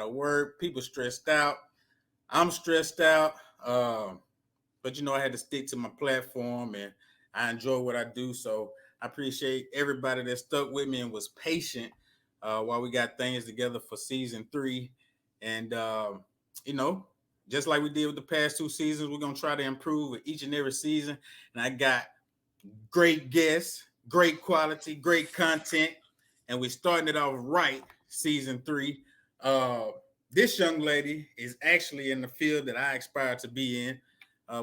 of work. People stressed out. I'm stressed out. But I had to stick to my platform, and I enjoy what I do. So I appreciate everybody that stuck with me and was patient while we got things together for season 3. And just like we did with the past 2 seasons, we're gonna try to improve with each and every season. And I got great guests, great quality, great content, and we're starting it off right. Season 3. This young lady is actually in the field that I aspire to be in.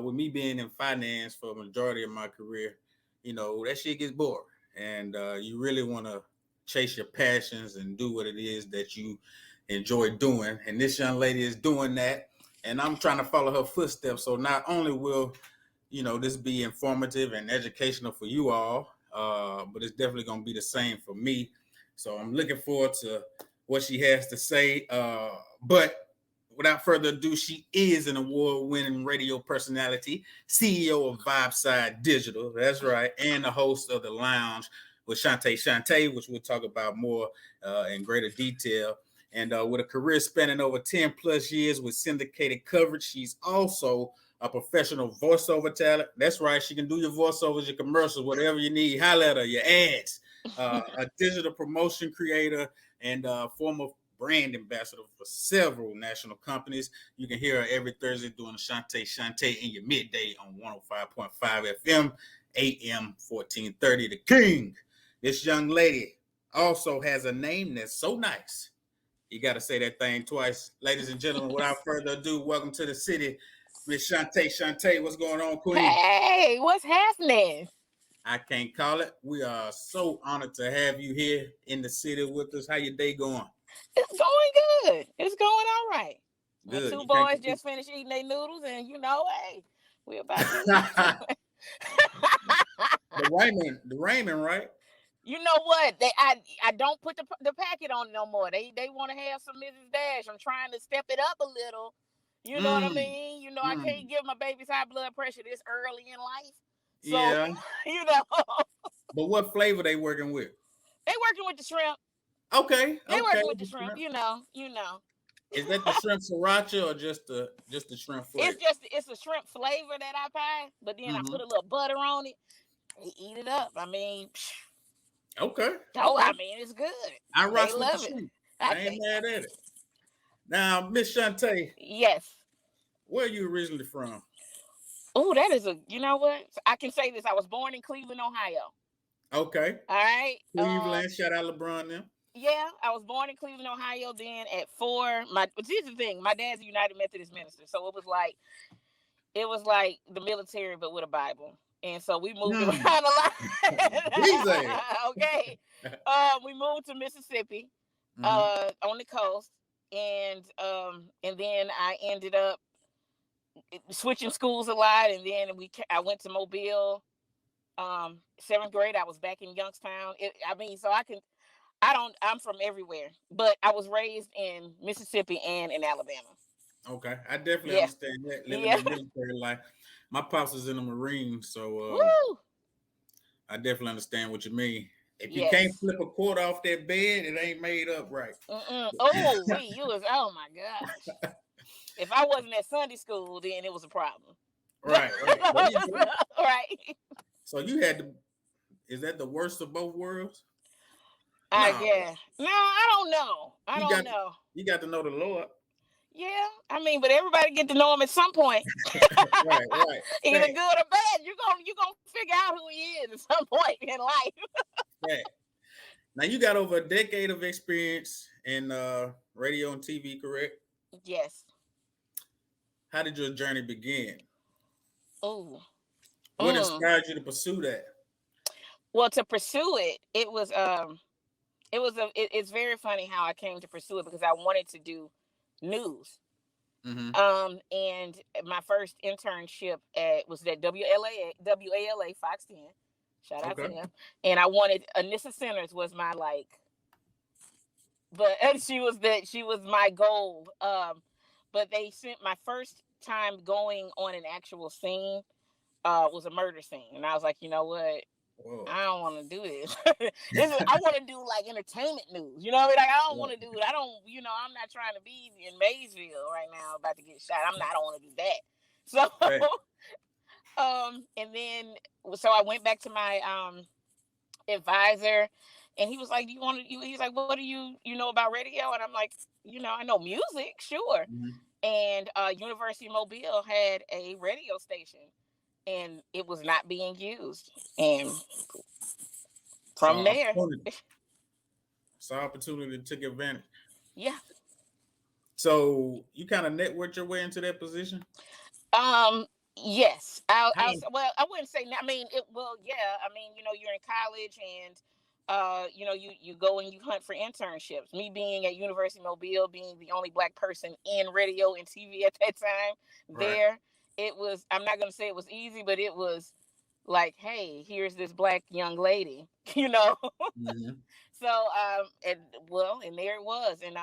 With me being in finance for the majority of my career, that shit gets boring, and you really want to chase your passions and do what it is that you enjoy doing. And this young lady is doing that, and I'm trying to follow her footsteps. So not only will this be informative and educational for you all, but it's definitely going to be the same for me. So I'm looking forward to what she has to say. But without further ado, she is an award-winning radio personality, CEO of VibeSide Digital, that's right, and the host of The Lounge with Chante-Chante, which we'll talk about more in greater detail. And with a career spanning over 10 plus years with syndicated coverage, she's also a professional voiceover talent. That's right, she can do your voiceovers, your commercials, whatever you need, holla at her, your ads, a digital promotion creator, and former brand ambassador for several national companies. You can hear her every Thursday doing Chante-Chante in your midday on 105.5 FM, AM 1430. The King. This young lady also has a name that's so nice. You got to say that thing twice. Ladies and gentlemen, without further ado, welcome to the city, Miss Chante-Chante. What's going on, Queen? Hey, what's happening? I can't call it. We are so honored to have you here in the city with us. How your day going? It's going good. It's going all right. Good. My 2 boys just finished eating their noodles, and hey, we about to the ramen, right? You know what? I don't put the packet on no more. They want to have some Mrs. Dash. I'm trying to step it up a little. You know what I mean? I can't give my babies high blood pressure this early in life. So, yeah. But what flavor they working with? They working with the shrimp. Okay. They working with the shrimp. You know. Is that the shrimp sriracha or just the shrimp flavor? It's a shrimp flavor that I buy, but then I put a little butter on it. They eat it up. I mean, okay. Oh, I mean, it's good. I rock with the shrimp. I ain't mad at it. Now, Miss Chante. Yes. Where are you originally from? Oh, that is you know what? I can say this. I was born in Cleveland, Ohio. Okay. All right. Cleveland, shout out LeBron now. Yeah, I was born in Cleveland, Ohio. Then at 4, here's the thing. My dad's a United Methodist minister, so it was like the military, but with a Bible. And so we moved around a lot. Okay. We moved to Mississippi, on the coast, and then I ended up switching schools a lot, and then I went to Mobile. 7th grade, I was back in Youngstown. I'm from everywhere, but I was raised in Mississippi and in Alabama. Okay, I definitely understand that, living the military life. My pops was in the Marines, so I definitely understand what you mean. If you can't flip a quarter off that bed, it ain't made up right. Oh my gosh. If I wasn't at Sunday school, then it was a problem. Right. Right. So is that the worst of both worlds? I guess. No, I don't know. I don't know. You got to know the Lord. Yeah, I mean, but everybody get to know him at some point. Right. Either good or bad, you're gonna figure out who he is at some point in life. Right. Now you got over a decade of experience in radio and TV, correct? Yes. How did your journey begin? Oh. What inspired you to pursue that? Well, to pursue it, it's very funny how I came to pursue it, because I wanted to do news. And my first internship was at WALA Fox 10. Shout out to them. And I wanted Anissa Centers was my she was my goal. But they sent my first time going on an actual scene was a murder scene, and I was like, you know what? Whoa. I don't want to do this. I want to do like entertainment news. You know what I mean? Like I don't want to do it. I don't. I'm not trying to be in Maysville right now about to get shot. I don't want to do that. So, Right. and then so I went back to my advisor, and he was like, "Do you want to?" He's like, "What do you know about radio?" And I'm like, I know music, sure." Mhm. And University of Mobile had a radio station, and it was not being used. And from Saw there, opportunity. Saw opportunity, took advantage. yeah. So you kind of networked your way into that position. Um. Yes. How? Well, I wouldn't say. I mean, it. Well, yeah. I mean, you're in college, and you go and you hunt for internships. Me being at University of Mobile, being the only Black person in radio and TV at that time, Right. there, it was. I'm not gonna say it was easy, but it was like, hey, here's this Black young lady, you know. Mm-hmm. So, and there it was, and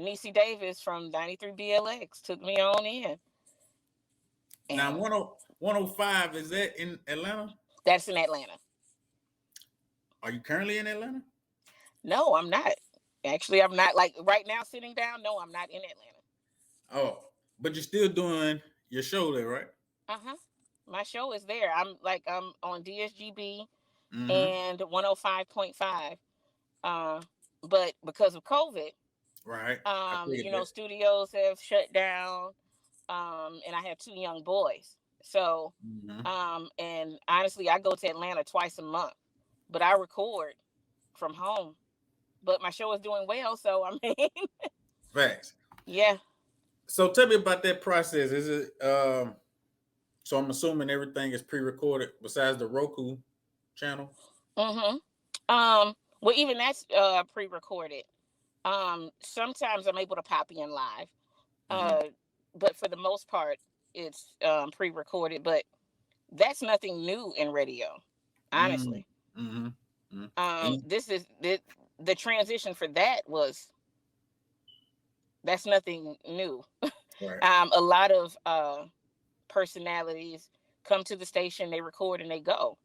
Niecy Davis from 93 BLX took me on in. Now, And 105, is that in Atlanta? that's in Atlanta. Are you currently in Atlanta? No, I'm not. Actually, I'm not. Like right now, sitting down. No, I'm not in Atlanta. Oh, but you're still doing your show there, right? Uh-huh. My show is there. I'm on DSGB Mm-hmm. and 105.5. Uh, but because of COVID, Right. I figured that. studios have shut down. And I have two young boys. So, Mm-hmm. and honestly, I go to Atlanta twice a month, but I record from home. But my show is doing well, so I mean, Facts. yeah. So tell me about that process. Is it so I'm assuming everything is pre-recorded besides the Roku channel? Mm-hmm. Well, even that's pre-recorded. Sometimes I'm able to pop in live. Mm-hmm. Uh, but for the most part, it's pre-recorded. But that's nothing new in radio, honestly. Mm-hmm. Mm-hmm. And, This is the transition for that that's nothing new. right. A lot of personalities come to the station, they record, and they go.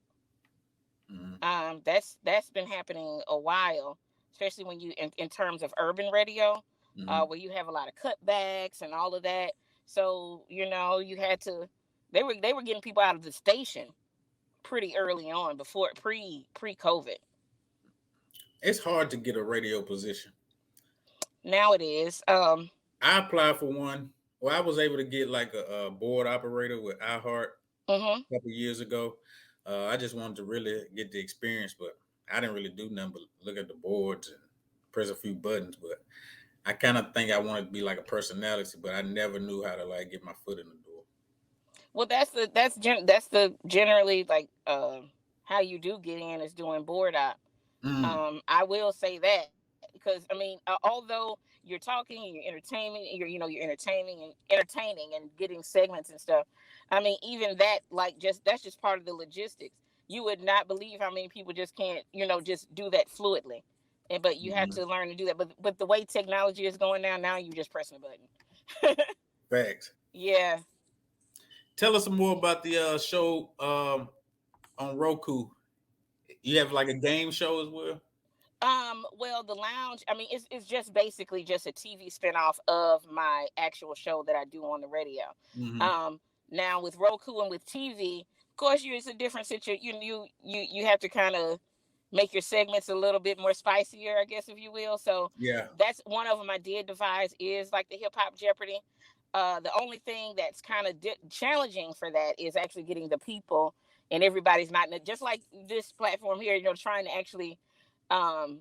Mm-hmm. That's been happening a while, especially when in terms of urban radio, Mm-hmm. where you have a lot of cutbacks and all of that. So you had to. They were getting people out of the station pretty early on, before pre-COVID. It's hard to get a radio position. Now it is. I applied for one. Well, I was able to get like a board operator with iHeart Mm-hmm. a couple years ago. I just wanted to really get the experience, but I didn't really do nothing but look at the boards and press a few buttons. But I kind of think I wanted to be like a personality, but I never knew how to like get my foot in the door. Well, that's the generally like how you do get in is doing board op. Mm, I will say that because I mean, although you're talking and you're entertaining, you're entertaining and getting segments and stuff. I mean, even that, like, that's just part of the logistics. You would not believe how many people just can't, just do that fluidly. And but you have mm, to learn to do that. But the way technology is going now you just pressing a button. facts. Yeah. Tell us some more about the show on Roku. You have like a game show as well. Well, the lounge, I mean, it's just basically just a TV spinoff of my actual show that I do on the radio. Mm-hmm. Um, Now with Roku and with TV, of course, it's a different situation. You have to kind of make your segments a little bit more spicier, I guess, if you will. So Yeah. that's one of them I did devise, is like the Hip Hop Jeopardy. The only thing that's kind of challenging for that is actually getting the people, and everybody's not just like this platform here, trying to actually um,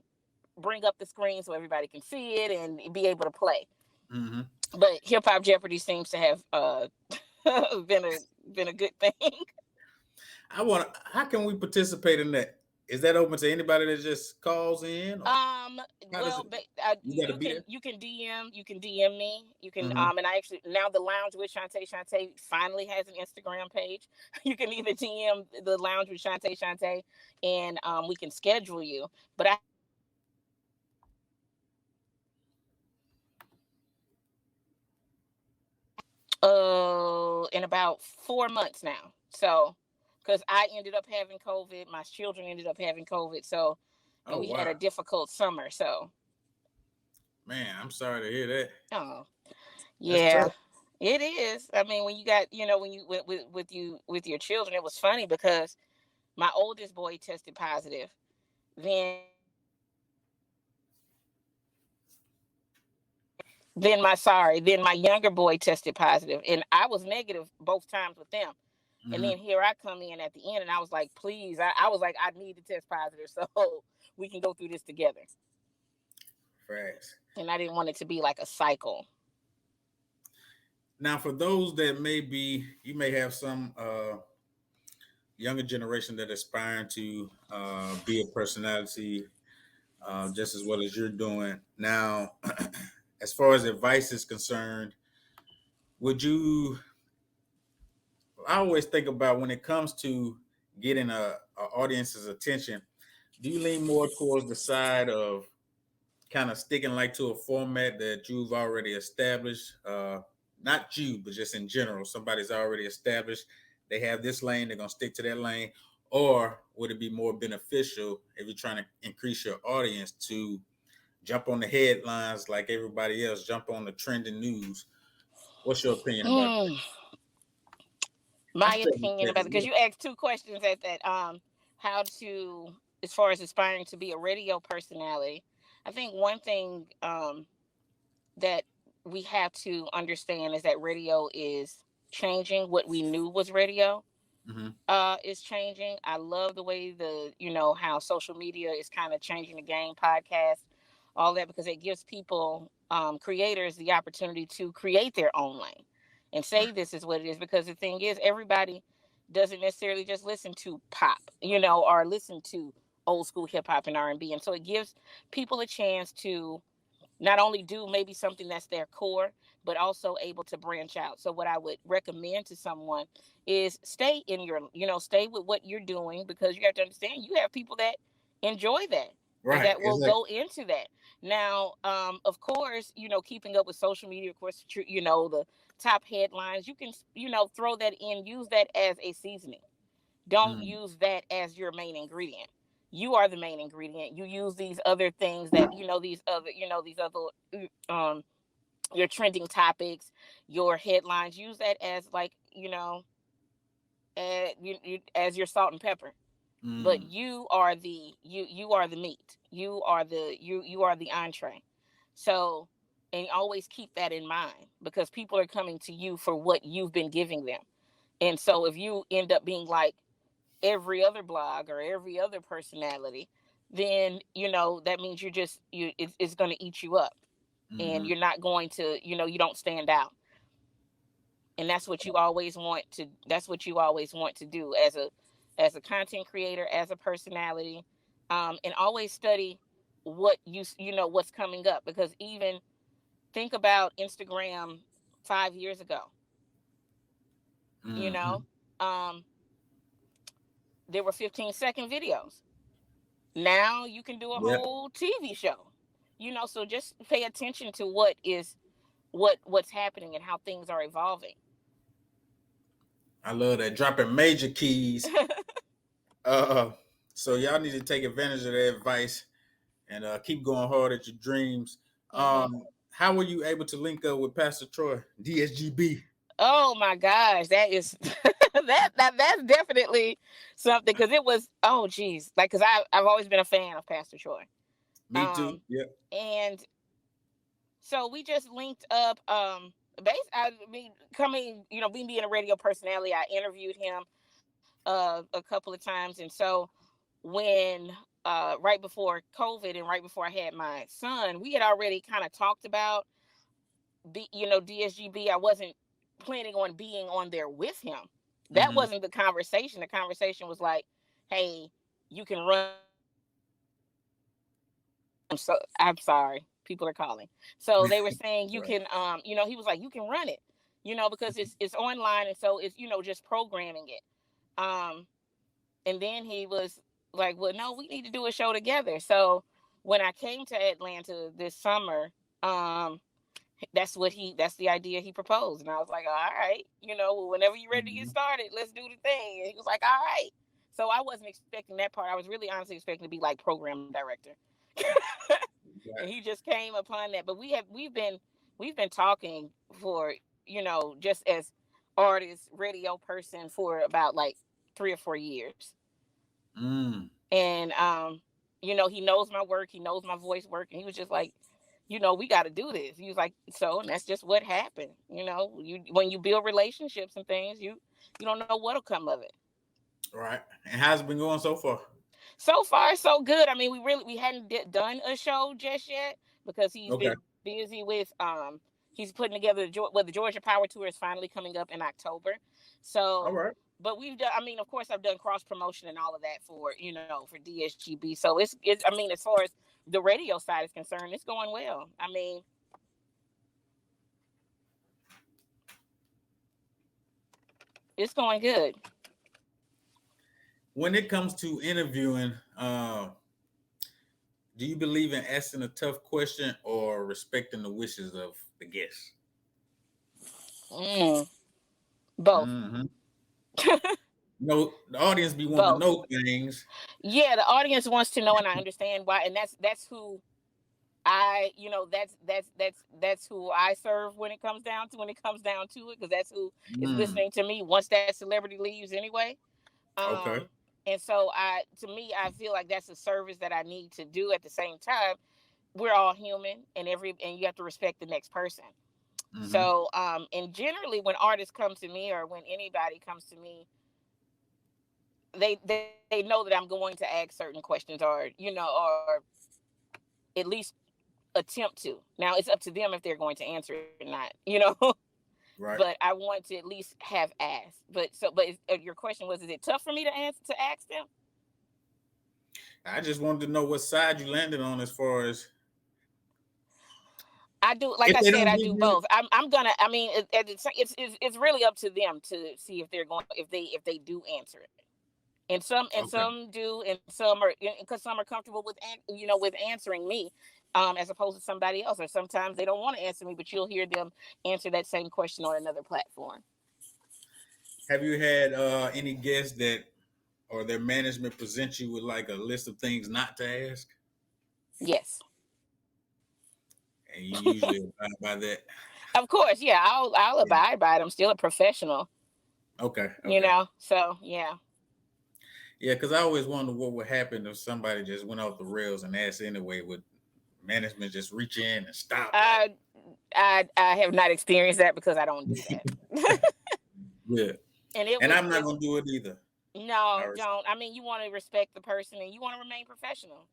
bring up the screen so everybody can see it and be able to play. Mm-hmm. But Hip Hop Jeopardy seems to have been a good thing. I want. How can we participate in that? Is that open to anybody that just calls in? Or how does Well, it? but You got to be there. you can DM me. You can Mm-hmm. and I actually, now the Lounge with Chante finally has an Instagram page. You can either DM the Lounge with Chante, and we can schedule you. But I haven't done that in about 4 months now. So because I ended up having COVID. My children ended up having COVID. So, and Oh we had wow, a difficult summer. So, man, I'm sorry to hear that. oh That's yeah, tough. it is. I mean, when you got, when you went with your children, it was funny because my oldest boy tested positive. Then my younger boy tested positive, and I was negative both times with them. And Mm-hmm. then here I come in at the end, and I was like, please, I was like, I need to test positive so we can go through this together. Facts. And I didn't want it to be like a cycle. Now, for those that you may have some younger generation that aspiring to be a personality just as well as you're doing now. As far as advice is concerned, would you? I always think about when it comes to getting a audience's attention. Do you lean more towards the side of kind of sticking like to a format that you've already established? Not you, but just in general, somebody's already established. They have this lane, they're gonna stick to that lane. Or would it be more beneficial if you're trying to increase your audience to jump on the headlines like everybody else, jump on the trending news? What's your opinion about that? Hmm. I My straight opinion said about it, it, because yeah. you asked two questions at that. How to, as far as aspiring to be a radio personality, I think one thing that we have to understand is that radio is changing. What we knew was radio Mm-hmm. is changing. I love the way how social media is kind of changing the game, podcast, all that, because it gives people, creators, the opportunity to create their own lane and Right. say this is what it is. Because the thing is, everybody doesn't necessarily just listen to pop, or listen to old school hip hop and R&B. And so it gives people a chance to not only do maybe something that's their core, but also able to branch out. So what I would recommend to someone is stay in stay with what you're doing, because you have to understand you have people that enjoy that and Right. that will Exactly. go into that. Now, of course, keeping up with social media, of course, the top headlines, you can, throw that in, use that as a seasoning. Don't Mm. use that as your main ingredient. You are the main ingredient. You use these other things that, these other your trending topics, your headlines. Use that as, like, as your salt and pepper. But Mm. you are the meat. You are the entree. So, and always keep that in mind, because people are coming to you for what you've been giving them. And so if you end up being like every other blog or every other personality, then that means it's going to eat you up, and Mm-hmm. you're not going to, you don't stand out. And that's what you always want to do as a content creator, as a personality. And always study what what's coming up, because even think about Instagram 5 years ago. you Mm-hmm. know um there were 15-second videos. Now you can do a Yep. whole TV show. So just pay attention to what's happening and how things are evolving. I love that. Dropping major keys. Uh, so y'all need to take advantage of that advice and keep going hard at your dreams. Hmm. How were you able to link up with Pastor Troy, DSGB? Oh my gosh, that is that's definitely something, because it was, oh geez, like, because I've always been a fan of Pastor Troy. Me too. um Yep. and so we just linked up. I mean, coming, me being a radio personality, I interviewed him a couple of times. And so when right before COVID and right before I had my son, we had already kind of talked about DSGB. I wasn't planning on being on there with him. That Mm-hmm. wasn't the conversation. The conversation was like, hey, you can run. So I'm sorry, people are calling. So they were saying you Right. can, he was like, you can run it, because it's online, and so it's, just programming it. Um, and then he was like, well, no, we need to do a show together. So when I came to Atlanta this summer, um, that's the idea he proposed. And I was like, all right, well, whenever you're ready to get started, let's do the thing. And he was like, all right. So I wasn't expecting that part. I was really honestly expecting to be like program director. And he just came upon that. But we've been talking for, just as artist, radio person for about like 3 or 4 years. And he knows my work, he knows my voice work, and he was just like, we got to do this. He was like, so, and that's just what happened. When you build relationships and things, you don't know what'll come of it. Right. And how's it been going so far? So far, so good. I mean, we hadn't done a show just yet because he's been busy with he's putting together the Georgia Power Tour is finally coming up in October. So, all right. But we've done. I mean, of course, I've done cross promotion and all of that for for DSGB. So it's. I mean, as far as the radio side is concerned, it's going well. I mean, it's going good. When it comes to interviewing, do you believe in asking a tough question or respecting the wishes of the guests? Both. The audience be wanting to know things. Yeah, the audience wants to know, and I understand why. And that's who I, that's who I serve when it comes down to it, because that's who is listening to me once that celebrity leaves anyway. And so to me, I feel like that's a service that I need to do. At the same time, we're all human, and you have to respect the next person. So, and generally when artists come to me, or when anybody comes to me, they know that I'm going to ask certain questions, or at least attempt to. Now it's up to them if they're going to answer it or not, Right. But I want to at least have asked. But your question was, is it tough for me to ask them? I just wanted to know what side you landed on as far as. I do, like I said, I do both. I'm gonna. I mean, it's really up to them to see if they're going, if they do answer it. And some do, and some are, because some are comfortable with with answering me, as opposed to somebody else. Or sometimes they don't want to answer me, but you'll hear them answer that same question on another platform. Have you had any guests that, or their management, present you with like a list of things not to ask? Yes. And you usually abide by that? Of course, yeah. I'll abide by it. I'm still a professional. Okay. So yeah. Yeah, because I always wonder what would happen if somebody just went off the rails and asked anyway. Would management just reach in and stop? I have not experienced that because I don't do that. Yeah. And I'm not going to do it either. No, don't. I mean, you want to respect the person and you want to remain professional,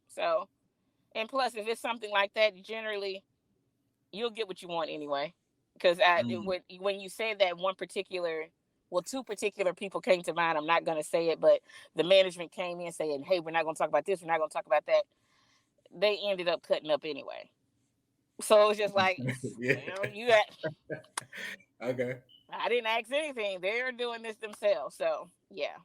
So, and plus, if it's something like that, generally, you'll get what you want anyway. Because when you say that two particular people came to mind. I'm not going to say it, but the management came in saying, hey, we're not going to talk about this. We're not going to talk about that. They ended up cutting up anyway. So it was just like, Okay. I didn't ask anything. They're doing this themselves. So, yeah.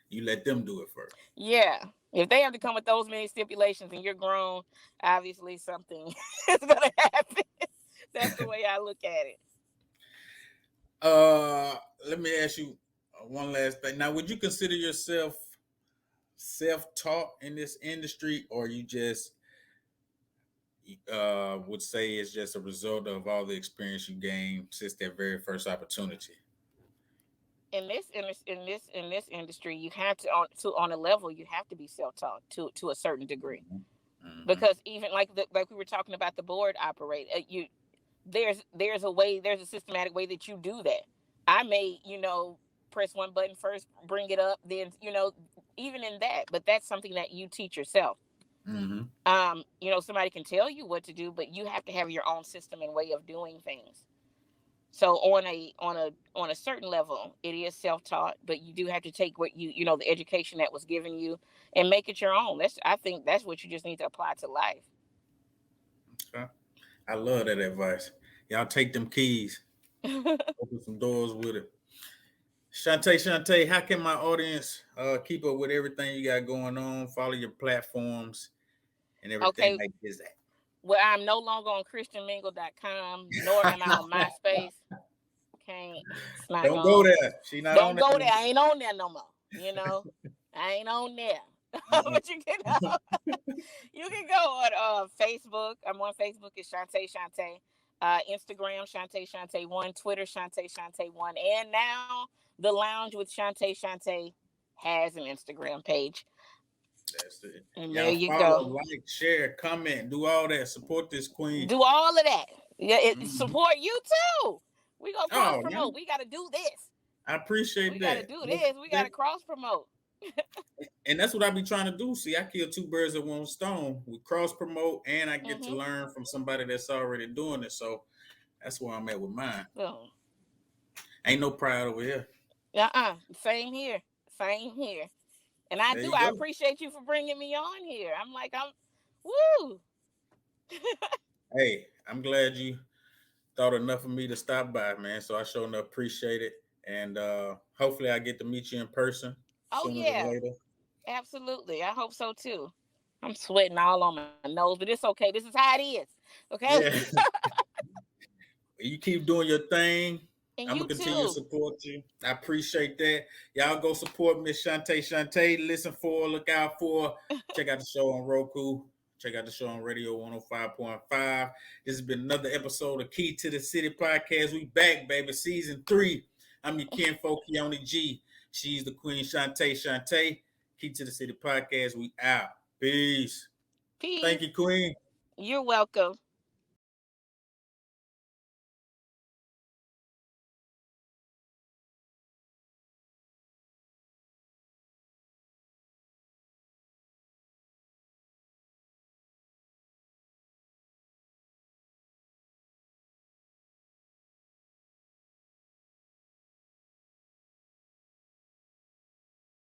You let them do it first. Yeah. If they have to come with those many stipulations and you're grown, obviously something is going to happen. That's the way I look at it. Let me ask you one last thing. Now, would you consider yourself self-taught in this industry, or you just would say it's just a result of all the experience you gained since that very first opportunity? In this industry, you have to on a level, you have to be self-taught to a certain degree, because even like we were talking about the board operate, there's a systematic way that you do that. I may press one button first, bring it up, then even in that, but that's something that you teach yourself. Somebody can tell you what to do, but you have to have your own system and way of doing things. So on a certain level, it is self-taught, but you do have to take what the education that was given you and make it your own. I think that's what you just need to apply to life. Okay. I love that advice. Y'all take them keys, open some doors with it. Chante, how can my audience keep up with everything you got going on, follow your platforms and everything like this? Well, I'm no longer on ChristianMingle.com, nor am I on MySpace. Can't. It's not Don't go going. there. She not on Don't it. go there. I ain't on there no more. You know, I ain't on there. But you can you can go on Facebook. I'm on Facebook as Chante-Chante. Instagram Chante-Chante1, Twitter Chante-Chante1, and now the Lounge with Chante-Chante has an Instagram page. That's it. And there Y'all you follow, go. like, share, comment, do all that. Support this queen. Do all of that. Yeah, Mhm. support you too. We gonna cross Oh, yeah. promote. We gotta do this. I appreciate We gotta that. do this. We gotta cross promote. And that's what I be trying to do. See, I kill two birds with one stone. We cross promote, and I get to Mm-hmm. learn from somebody that's already doing it. So that's where I'm at with mine. Oh. Ain't no pride over here. Same here. Same here. And I There do. you I go. appreciate you for bringing me on here. I'm woo. Hey, I'm glad you thought enough of me to stop by, man. So I sure enough appreciate it. And hopefully I get to meet you in person Oh sooner than yeah, later. absolutely. I hope so too. I'm sweating all on my nose, but it's okay. This is how it is. Okay. Yeah. You keep doing your thing. And I'm you gonna continue to too. support you. I appreciate that. Y'all go support Miss Chante-Chante. Listen for her, look out for her. Check out the show on Roku. Check out the show on Radio 105.5. This has been another episode of Key to the City podcast. We back, baby. Season 3. I'm your Kinfolkette G. She's the Queen Chante-Chante. Key to the City podcast. We out. Peace. Peace. Thank you, Queen. You're welcome.